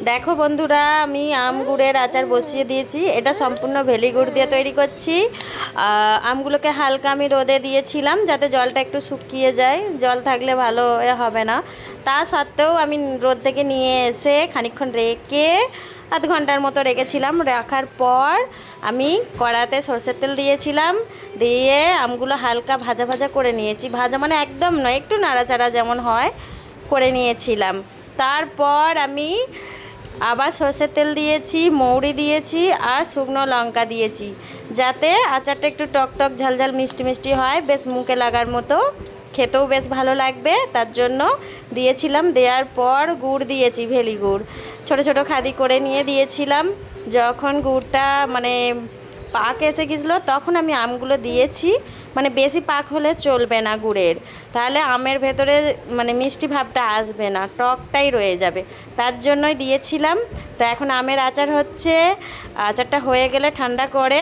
দেখো বন্ধুরা, আমি আম গুড়ের আচার বসিয়ে দিয়েছি। এটা সম্পূর্ণ ভেলি গুড় দিয়ে তৈরি করছি। আমগুলোকে হালকা আমি রোদে দিয়েছিলাম যাতে জলটা একটু শুকিয়ে যায়, জল থাকলে ভালো হবে না। তা সত্ত্বেও আমি রোদ থেকে নিয়ে এসে খানিকক্ষণ রেখে আধ ঘন্টার মতো রেখেছিলাম। রাখার পর আমি কড়াতে সরষের তেল দিয়েছিলাম, দিয়ে আমগুলো হালকা ভাজা ভাজা করে নিয়েছি। ভাজা মানে একদম নয়, একটু নাড়াচাড়া যেমন হয় করে নিয়েছিলাম। তারপর আমি আবার সরষের তেল দিয়েছি, মৌরি দিয়েছি আর শুকনো লঙ্কা দিয়েছি, যাতে আচারটা একটু টক টক ঝাল ঝাল মিষ্টি মিষ্টি হয়, বেশ মুখে লাগার মতো, খেতেও বেশ ভালো লাগবে, তার জন্য দিয়েছিলাম। দেওয়ার পর গুড় দিয়েছি, ভেলি গুড় ছোটো ছোটো খাদি করে নিয়ে দিয়েছিলাম। যখন গুড়টা মানে পাক এসে গেছিলো তখন আমি আমগুলো দিয়েছি। মানে বেশি পাক হলে চলবে না গুড়ের, তাহলে আমের ভেতরে মানে মিষ্টি ভাবটা আসবে না, টকটাই রয়ে যাবে, তার জন্যই দিয়েছিলাম। তো এখন আমের আচার হচ্ছে। আচারটা হয়ে গেলে ঠান্ডা করে